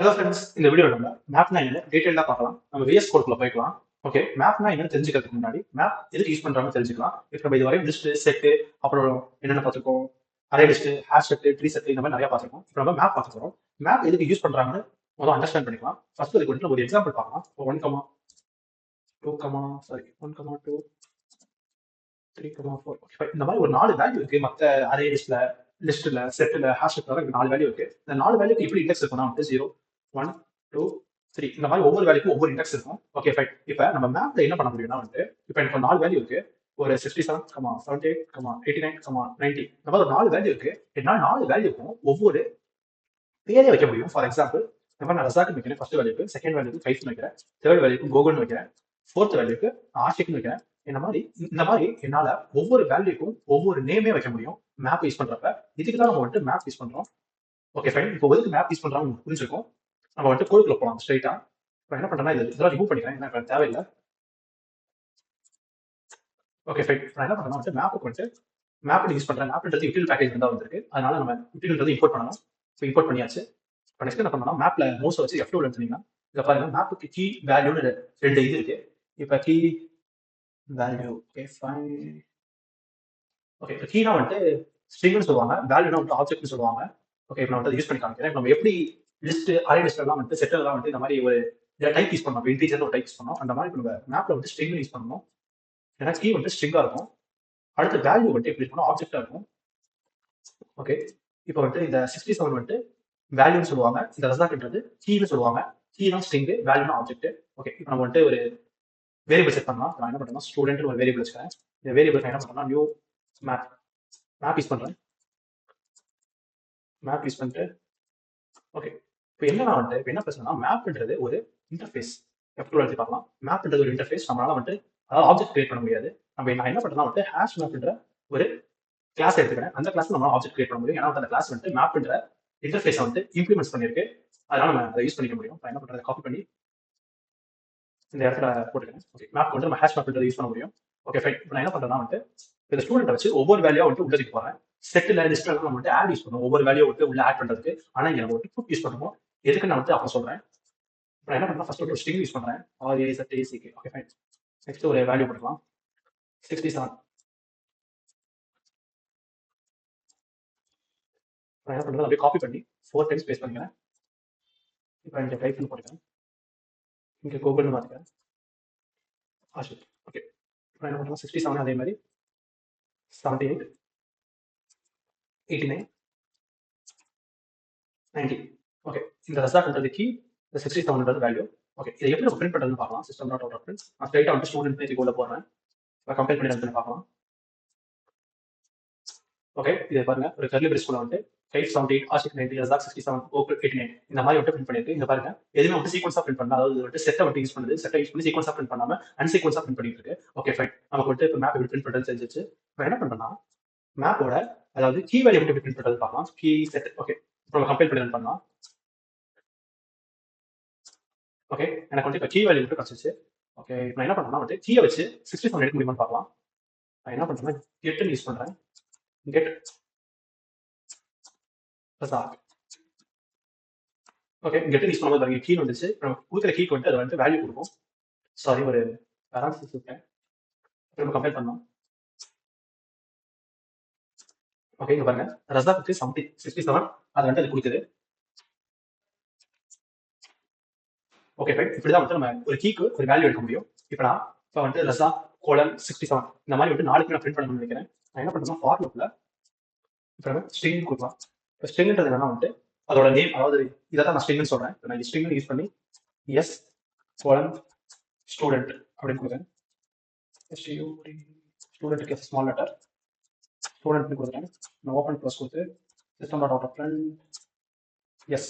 Hello friends, இந்த வீடியோவில் நம்ம மேப்னா என்ன டீட்டெயிலாக பார்க்கலாம். நம்ம விஎஸ் கோட்குள்ள போய்க்கலாம். ஓகே, மேப்னா என்னன்னு தெரிஞ்சுக்கிறதுக்கு முன்னாடி மேப் எதுக்கு யூஸ் பண்றாங்கன்னு தெரிஞ்சுக்கலாம். இப்போ நம்ம இது வரையும் லிஸ்ட் செட்டு அப்புறம் என்னென்ன பார்த்துருக்கோம், array list, hash set, tree set இந்த மாதிரி நிறைய பார்த்துருக்கோம். இப்போ நம்ம மேப் பார்க்க போகிறோம். மேப் எதுக்கு யூஸ் பண்றாங்கன்னு முதல்ல அண்டர்ஸ்டாண்ட் பண்ணிக்கலாம். ஃபர்ஸ்ட் அதுக்கு வந்து ஒரு எக்ஸாம்பிள் பார்க்கலாம். இப்போ 1,2,3,4 இந்த மாதிரி ஒரு 4 வேல்யூ இருக்கு. மற்ற அரே லிஸ்ட்ல செட்ல ஹேஷ் செட்ல 4 வேல்யூ இருக்கு. இந்த 4 வேல்யூக்கு எப்படி இண்டெக்ஸ் இருக்கும்னா வந்து 0 1 2 3 இந்த மாதிரி ஒவ்வொரு வேல்யூக்கும் ஒவ்வொரு இண்டெக்ஸ் இருக்கும். Okay fine. இப்போ நம்ம மேப்ல என்ன பண்ண முடியும்னா வந்து இப்போ எனக்கு 4 வேல்யூ இருக்கு. ஒரு 67 78 89 90 இந்த மாதிரி ஒரு 4 வேல்யூ இருக்கு. என்னால் 4 வேல்யூக்கும் ஒவ்வொரு பேரே வைக்க முடியும். ஃபார் எக்ஸாம்பிள் இந்த மாதிரி நான் ரசாக்கு வைக்கிறேன். ஃபர்ஸ்ட் வேல்யூக்கு, செகண்ட் வேல்யூக்கு கைஃப்னு வைக்கிறேன், தேர்ட் வேல்யூக்கு கோகுல்னு வைக்கிறேன், ஃபோர்த் வேல்யூக்கு ஆஷிக்னு வைக்கிறேன். இந்த மாதிரி என்னால ஒவ்வொரு வேல்யூக்கும் ஒவ்வொரு நேமே வைக்க முடியும் மேப் யூஸ் பண்றப்ப. இதுக்கு தான் நம்ம வந்துட்டு மேப் யூஸ் பண்றோம். Okay fine. இப்போ எதுக்கு மேப் யூஸ் பண்றோம் புரிஞ்சிருக்கும். நம்ம வந்துட்டு கோடுக்குள்ள போகலாம் ஸ்ட்ரைட்டா. இப்போ என்ன பண்றேன்னா இதெல்லாம் ரிமூவ் பண்ணிக்கிறேன், ஏன்னா இப்போ தேவையில்லை. Okay fine. நான் என்ன பண்றேன்னா வந்துட்டு மேப்புக்கு வந்துட்டு மேப் யூஸ் பண்றேன். மேப்ன்றது யூட்டில் பேக்கேஜ் தான் வந்திருக்கு. அதனால நம்ம யூட்டில்ன்றது இம்போர்ட் பண்ணணும். ஸோ இம்போர்ட் பண்ணியாச்சு. இப்போ நெக்ஸ்ட் என்ன பண்ணலாம், மேப்ல மவுஸை வச்சு F2 எடுத்தீங்கன்னா இதை பாருங்க, மேப்புக்கு கீ வேல்யூன்னு 2 இது இருக்கு. இப்போ key value okay fine. Okay, இப்போ கீனா வந்துட்டு ஸ்ட்ரிங்னு சொல்லுவாங்க, வேல்யூனா வந்துட்டு ஆப்ஜெக்ட்னு சொல்லுவாங்க. ஓகே, இப்போ நான் வந்து யூஸ் பண்ணி காமிக்கிறேன். நம்ம எப்படி லிஸ்ட் அரே லிஸ்ட் எல்லாம் வந்துட்டு செட்டர் எல்லாம் வந்துட்டு இந்த மாதிரி ஒரு டைப் யூஸ் பண்ணோம், இன்டீஜர் ஒரு டைப் யூஸ் பண்ணோம். அந்த மாதிரி நம்ம மேப்ல வந்து ஸ்ட்ரிங் யூஸ் பண்ணணும். ஏன்னா கீ வந்துட்டு ஸ்ட்ரிங்கா இருக்கும். அடுத்த வேல்யூ வந்துட்டு எப்படி இருக்கணும், ஆப்ஜெக்டா இருக்கும். ஓகே, இப்போ வந்துட்டு இந்த 67 வந்துட்டு வேல்யூன்னு சொல்லுவாங்க. இந்த ரசாக்ன்றது கீன்னு சொல்லுவாங்க. கீனா ஸ்ட்ரிங், வேல்யூனா ஆப்ஜெக்ட். ஓகே, இப்போ நம்ம வந்துட்டு ஒரு வேரியபிள் செட் பண்ணலாம். நான் என்ன பண்றேன்னா ஸ்டூடெண்ட் ஒரு வேரியபிள் வச்சுக்கிறேன். இந்த வேரியபிள் என்ன பண்றேன்னா நியூ மேப் யூஸ் பண்றேன். மேப் யூஸ் பண்ணிட்டு ஓகே, இப்போ என்னன்னா வந்துட்டு இப்போ என்ன பிரச்சனைனா மேப்ன்றது ஒரு இன்டர்ஃபேஸ். F2 எழுதி பார்க்கலாம். மேப்ன்றது ஒரு இன்டர்ஃபேஸ். நம்மளால வந்துட்டு அதாவது ஆப்ஜெக்ட் கிரியேட் பண்ண முடியாது. நான் என்ன பண்றேன்னா வந்துட்டு ஹேஷ் மேப்ன்ற ஒரு கிளாஸ் எடுத்துக்கிறேன். அந்த கிளாஸ் நம்ம ஆப்ஜெக்ட் கிரியேட் பண்ண முடியும். ஏன்னா அந்த கிளாஸ் வந்துட்டு மேப்ன்ற இன்டர்ஃபேஸ் வந்துட்டு இம்ப்ளிமெண்ட்ஸ் பண்ணிருக்கு. அதனால நம்ம அதை யூஸ் பண்ணிக்க முடியும். நான் என்ன பண்றேன், காப்பி பண்ணி இந்த இடத்துல போட்டுக்கிறேன். ஓகே, மேப் வந்து நம்ம ஹேஷ் மேப் யூஸ் பண்ண முடியும். Okay fine. இப்போ நான் என்ன பண்றேன்னா வந்துட்டு இந்த ஸ்டூடெண்ட் வச்சு ஒவ்வொரு வேல்யூவா வந்து உள்ள தூக்கி போறேன். செட்டில் லிஸ்ட்ல நம்ம வந்து ஆட் யூஸ் பண்ணுவோம், ஒவ்வொரு வேல்யூ வந்து உள்ள ஆட் பண்றதுக்கு. ஆனா இங்க நம்ம வந்து புட் யூஸ் பண்ணுவோம். எதுக்கு நான் வந்து அப்புறம் சொல்றேன். இப்போ நான் என்ன பண்றேன், ஃபர்ஸ்ட் ஒரு ஸ்ட்ரிங் யூஸ் பண்றேன். RAZTACK. Okay fine. நெக்ஸ்ட் ஒரு வேல்யூ போட்டுக்கலாம் 67. நான் என்ன பண்றேன், அப்படியே காப்பி பண்ணி 4 டைம்ஸ் பேஸ்ட் பண்ணிக்கிறேன். இப்போ இங்க டைப் போட்டுக்கிறேன். இங்க கோகுல்னு மாத்திக்கிறேன். ஆஷிக். ஓகே, இப்போ என்ன பண்றேன் 67 அதே மாதிரி 78 89 90. ஓகே, இந்த ரசாக்ன்றது கீ, இந்த 67ன்றது வேல்யூ. ஓகே, இதை எப்படி நம்ம பிரிண்ட் பண்றதுன்னு பார்க்கலாம். System dot out of print. நான் ஸ்ட்ரைட்டா வந்து ஸ்டூடெண்ட் இதுக்கு உள்ள போறேன். கம்பேர் பண்ணி ரன் பண்ணி பார்க்கலாம். ஓகே, இதை பாருங்க, ஒரு கர்லி பிரேஸ்குள்ள வந்து டைப் 78 ஆஷிக் 90 ரசாக் 67 கோகுல் 89 இந்த மாதிரி வந்து பிரிண்ட் பண்ணிருக்கு. இந்த பாருங்க, எதுவுமே வந்து சீக்வன்ஸா பிரிண்ட் பண்ணல. அதாவது வந்து செட்டை வந்து யூஸ் பண்ணுது. செட்டை யூஸ் பண்ணி சீக்வன்ஸா பிரிண்ட் பண்ணாம அன்சீக்வன்ஸா பிரிண்ட் பண்ணிட்டு இருக்கு. Okay fine. நமக்கு வந்து இப்போ மேப் எப்படி பிரிண்ட் பண்றது தெரிஞ்சிச்சு. இப்போ என்ன பண்றோம்னா மேப்போட அதாவது கீ வேல்யூ எப்படி பிரிண்ட் பண்றது பார்க்கலாம். Key set. ஓகே, இப்போ நம்ம கம்பேர் பண்ணி ரன் பண்ணலாம். ஓகே, எனக்கு வந்து இப்போ கீ வேல்யூ மட்டும் கிடைச்சிச்சு. ஓகே, நான் என்ன பண்றேன்னா வந்து கீயை வச்சு 67 எடுக்க முடியுமான்னு பார்க்கலாம். நான் என்ன பண்றேன்னா கெட்னு யூஸ் பண்றேன். Get Razak. Okay, get used பண்ணும்போது பாருங்க கீ வந்துச்சு. நம்ம கொடுக்குற கீக்கு வந்து அது வந்து வேல்யூ கொடுக்கும். சாரி, ஒரு பேரான்சிஸ் இருக்கேன். நம்ம கம்பேர் பண்ணலாம். ஓகே, இங்க பாருங்க ரசாக்கு 67 அது வந்து அது கொடுக்குது. Okay fine. இப்படிதான் வந்து நம்ம ஒரு கீக்கு ஒரு வேல்யூ எடுக்க முடியும். இப்போ வந்து ரசாக் கோலன் 67 இந்த மாதிரி வந்து 4 நான் பிரிண்ட் பண்ணணும்னு நினைக்கிறேன். நான் என்ன பண்றேன்னா ஃபார் லூப்ல இப்போ ஸ்ட்ரிங் கொடுக்கலாம். இப்போ ஸ்ட்ரிங்ன்றது என்னன்னா வந்துட்டு அதோட நேம், அதாவது இதை தான் நான் ஸ்ட்ரிங்னு சொல்றேன். இப்போ நான் ஸ்ட்ரிங் யூஸ் பண்ணி எஸ் கோலன் ஸ்டூடெண்ட் அப்படின்னு கொடுக்குறேன். ஸ்டூடெண்ட்டுக்கு ஸ்மால் லெட்டர் ஸ்டூடெண்ட் கொடுக்குறேன். நான் ஓப்பன் க்ளோஸ் கொடுத்து system dot out of print S.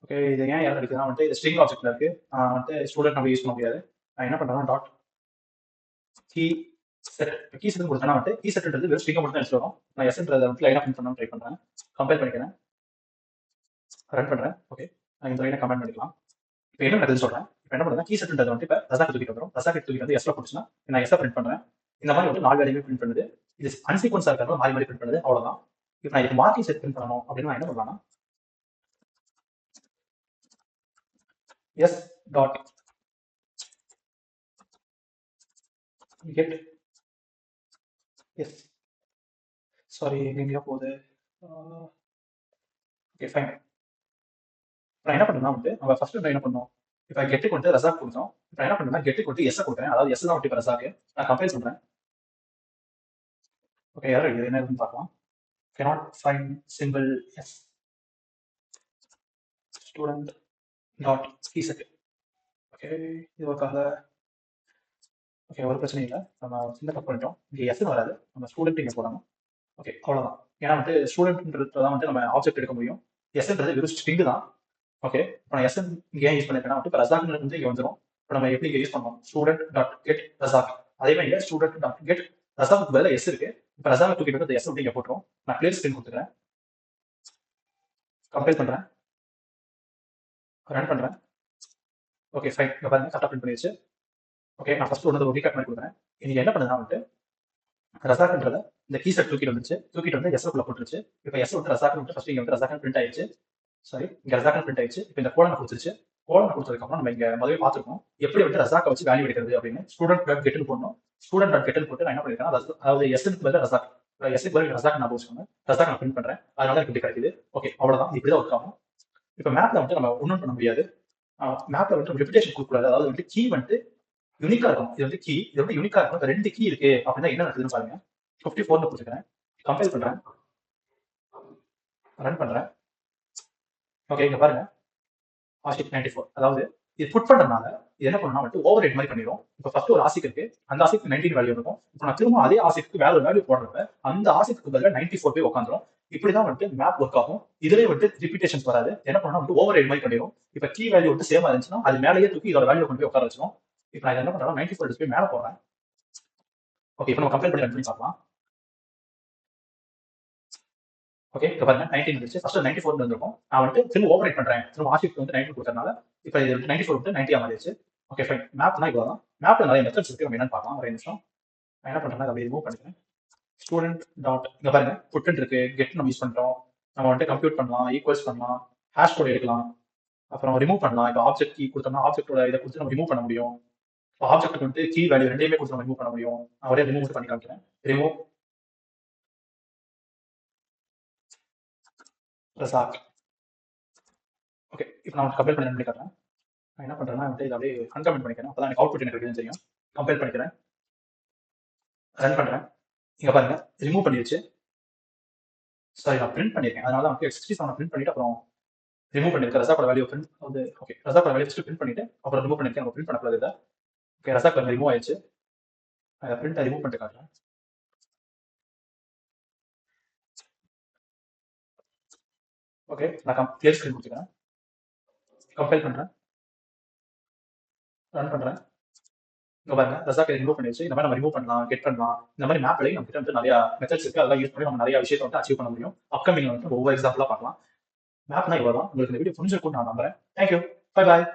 Okay, இது ஏன் யாரும் இருக்குன்னா வந்துட்டு இது ஸ்ட்ரிங் ஆப்ஜெக்ட்ல இருக்கு. வந்துட்டு ஸ்டூடெண்ட் நம்ம யூஸ் பண்ண முடியாது. நான் என்ன பண்றேன்னா dot key set. Key set கொடுத்தேன்னா வந்துட்டு கீ செட்ன்றது வெறும் ஸ்ட்ரிங்கை மட்டும் தான் எடுத்து வரும். நான் எஸ்ன்றதை வந்து லைனா பிரிண்ட் பண்ணணும்னு ட்ரை பண்றேன். கம்பேர் பண்ணிக்கிறேன், ரன் பண்றேன். ஓகே, நான் இந்த லைனை கமெண்ட் பண்ணிக்கலாம். இப்போ என்ன நடக்குதுன்னு சொல்றேன். இப்போ என்ன பண்ணுறேன், கீ செட்ன்றது வந்து இப்போ ரசாக்கு தூக்கிட்டு வந்துடும். ரசாக்கு தூக்கிட்டு வந்து எஸ்ல போட்டுச்சுன்னா நான் எஸ்ல பிரிண்ட் பண்றேன். இந்த மாதிரி வந்து 4 வேலையுமே பிரிண்ட் பண்ணுது. இது அன்சீக்வன்ஸா இருக்கிறது மாறி மாறி பிரிண்ட் பண்ணுது. அவ்வளவுதான். இப்போ நான் இதுக்கு மார்க்கிங் செட் பிரிண்ட் பண்ணணும் அப்படின்னு நான் என்ன பண்ணலாம்னா S dot get S. Sorry, எங்கெங்கேயோ போகுது. Okay fine. நான் என்ன பண்ணணும்னா வந்து நம்ம ஃபர்ஸ்ட் என்ன பண்ணோம், இப்போ கெட்டுக்கு வந்து ரசாக் கொடுத்தோம். இப்போ என்ன பண்ணணும்னா கெட்டுக்கு வந்து எஸ் கொடுக்குறேன், அதாவது எஸ் தான் வந்து இப்போ ரசாக்கு. நான் கம்பேர் பண்ணுறேன். ஓகே, யாரும் இது என்ன இருக்குன்னு பார்க்கலாம். cannot find symbol S student dot கீசெட். ஓகே, இது ஒர்க்காக. ஓகே, ஒரு பிரச்சனையும் இல்லை. நம்ம சின்ன தப்பு பண்ணிட்டோம். இங்கே எஸ்ன்னு வராது, நம்ம ஸ்டூடெண்ட் இங்கே போடணும். ஓகே, அவ்வளோதான். ஏன்னா வந்து ஸ்டூடெண்ட்ன்றது தான் வந்து நம்ம ஆப்ஜெக்ட் எடுக்க முடியும். எஸ்ன்றது வெறும் ஸ்ட்ரிங் தான். ஓகே, இப்போ நான் எஸ்என் இங்கே ஏன் யூஸ் பண்ணிருக்கேன்னா வந்து இப்போ ரசாக் வந்து இங்கே வந்துடும். இப்போ நம்ம எப்படி இங்கே யூஸ் பண்ணோம், ஸ்டூடெண்ட் டாட் கெட் ரசாக். அதே மாதிரி இங்கே ஸ்டூடெண்ட் டாட் கெட் ரசாக்கு பதிலாக எஸ் இருக்கு. இப்போ ரசாக் தூக்கிட்டு வந்து எஸ் வந்து இங்கே போட்டுரும். நான் கிளியர் ஸ்கிரீன் கொடுத்துக்கிறேன், கம்பைல் பண்ணுறேன், ரன் பண்ணுறேன். ஓகே ஃபைன், இங்கே பாருங்க கரெக்டாக பிரிண்ட் பண்ணிடுச்சு. ஓகே, நான் ஃபர்ஸ்ட் ஒன்று ஒரு ரீகேப் பண்ணி கொடுக்குறேன். இன்னைக்கு என்ன பண்ணுதுன்னா வந்துட்டு ரசாக்ன்றத இந்த கீசெட் தூக்கிட்டு வந்துச்சு, தூக்கிட்டு வந்து எஸ்க்குள்ள போட்டுருச்சு. இப்போ எஸ் வந்து ரசாக் வந்து ஃபர்ஸ்ட் இங்கே வந்து ரசாக் பிரிண்ட் ஆயிடுச்சு. சாரி, இங்கே ரசாக் பிரிண்ட் ஆயிடுச்சு. இப்போ இந்த கோலனை கொடுத்துருச்சு. கோலனை கொடுத்ததுக்கப்புறம் நம்ம இங்கே முதல்ல பார்த்துருக்கோம் எப்படி வந்து ரசாக்கை வச்சு வேல்யூ எடுக்கிறது அப்படின்னு. ஸ்டூடெண்ட் டாட் கெட்னு போடணும். ஸ்டூடெண்ட் டாட் கெட்னு போட்டு நான் என்ன பண்ணிருக்கேன், அதாவது எஸ்க்கு பதில் ரசாக், எஸ்க்கு பதில் ரசாக் நான் வச்சுக்கோங்க. ரசாக் நான் பிரிண்ட் பண்ணுறேன், அதனால எனக்கு இப்படி கிடைக்குது. ஓகே, அவ்வளோதான், இப்படி தான் ஒர்க் ஆகும். இப்போ மேப்ல வந்து நம்ம ஒன்றும் பண்ண முடியாது. மேப்ல வந்து ரெபிடேஷன் கொடுக்கக்கூடாது. அதாவது வந்து கீ வந்து யூனிக்கா இருக்கும். இது வந்து கீ, இது வந்து யூனிக்கா இருக்கும். இப்போ 2 கீ இருக்கு அப்படின்னா என்ன நடக்குதுன்னு பாருங்க. 54 கொடுத்துக்கிறேன், கம்பைல் பண்றேன், ரன் பண்றேன். ஓகே, இங்க பாருங்க ஆசிக் 94. அதாவது இது புட் பண்றதுனால இது என்ன பண்ணணும்னா வந்து ஓவர் ரைட் மாதிரி பண்ணிடும். இப்போ ஃபர்ஸ்ட் ஒரு ஆசிக் இருக்கு, அந்த ஆசிக்கு 19 வேல்யூ இருக்கும். இப்போ நான் திரும்ப அதே ஆசிக்கு வேற ஒரு வேல்யூ போடுறப்ப அந்த ஆசிக்கு பதிலாக 94 போய் உட்காந்துரும். இப்படிதான் வந்துட்டு மேப் ஒர்க் ஆகும். இதுலயே வந்துட்டு ரிப்பீட்டேஷன்ஸ் வராது. என்ன பண்ணா வந்து ஓவர் ரைட் மாதிரி பண்ணிடும். இப்போ கீ வேல்யூ வந்து சேமா இருந்துச்சுன்னா அது மேலேயே தூக்கி இதோட வேல்யூ கொண்டு போய் உட்கார வச்சிடும். இப்போ நான் என்ன பண்றேன், 94 போய் மேலே போறேன். ஓகே, இப்போ நம்ம கம்பேர் பண்ணி ரன் பண்ணி பார்க்கலாம். ஓகே, இப்போ பாருங்க 19 வந்துச்சு. ஃபர்ஸ்ட் 94 வந்திருக்கும். நான் வந்துட்டு திரும்ப ஓவர் ரைட் பண்றேன். திரும்ப ஆசிக்கு வந்து 19 கொடுத்தறனால இப்போ இது 94 வந்து 90 மாறிடுச்சு. Okay fine. மேப்னா இவ்வளவுதான். மேப்ல நிறைய மெத்தட்ஸ் இருக்கு, நம்ம என்னன்னு பார்க்கலாம். ஒரு நிமிஷம். நான் என்ன பண்றேன்னா அதை ரிமூவ் பண்ணிக்கிறேன். ஸ்டூடெண்ட் டாட் இங்க பாருங்க புட்டன் இருக்கு, கெட் நம்ம யூஸ் பண்றோம். நம்ம வந்துட்டு கம்ப்யூட் பண்ணலாம், ஈக்குவல்ஸ் பண்ணலாம், ஹேஷ் கோட் எடுக்கலாம், அப்புறம் ரிமூவ் பண்ணலாம். இப்போ ஆப்ஜெக்ட் கீ கொடுத்தோம்னா ஆப்ஜெக்டோட இதை கொடுத்து நம்ம ரிமூவ் பண்ண முடியும். இப்போ ஆப்ஜெக்ட் வந்து கீ வேல்யூ ரெண்டையுமே கொடுத்து நம்ம ரிமூவ் பண்ண முடியும். நான் ஒரே ரிமூவ் பண்ணி காமிக்கிறேன். Remove Razak. ஓகே, இப்போ நான் கம்பேர் பண்ணி காட்டுறேன். நான் என்ன பண்றேன்னா வந்து இதை அப்படியே அன்கமெண்ட் பண்ணிக்கிறேன். அப்பதான் எனக்கு அவுட்புட் எனக்கு இருக்குன்னு தெரியும். கம்பேர் பண்ணிக்கிறேன், ரன் பண்றேன். இங்க பாருங்க ரிமூவ் பண்ணிடுச்சு. சாரி, நான் பிரிண்ட் பண்ணிருக்கேன், அதனால தான் வந்து 67 பிரிண்ட் பண்ணிட்டு அப்புறம் ரிமூவ் பண்ணிருக்கேன். ரசாக்கோட வேல்யூ பிரிண்ட் வந்து ஓகே, ரசாக்கோட வேல்யூ ஃபர்ஸ்ட் பிரிண்ட் பண்ணிட்டு அப்புறம் ரிமூவ் பண்ணிருக்கேன். நம்ம பிரிண்ட் பண்ணக்கூடாது இதை. ஓகே, ரசாக் ரிமூவ் ஆயிடுச்சு. பிரிண்ட் ரிமூவ் பண்ணிட்டு காட்டுறேன். ஓகே, நான் கிளியர் ஸ்கிரீன் கொடுத்துக்கிறேன், கம்பைல் பண்றேன், ரன் பண்றேன். இங்க பாருங்க ரசாக் ரிமூவ் பண்ணிடுச்சு. இந்த மாதிரி நம்ம ரிமூவ் பண்ணலாம், கெட் பண்ணலாம். இந்த மாதிரி மேப்லயும் நம்ம கிட்ட வந்து நிறைய மெத்தட்ஸ் இருக்கு. அதெல்லாம் யூஸ் பண்ணி நம்ம நிறைய விஷயத்தை வந்து அச்சீவ் பண்ண முடியும். அப்கமிங்ல வந்து ஒவ்வொரு எக்ஸாம்பிளா பார்க்கலாம். மேப்னா இவ்வளவுதான். உங்களுக்கு இந்த வீடியோ புரிஞ்சிருக்கும்னு நான் நம்புறேன். Thank you, bye bye.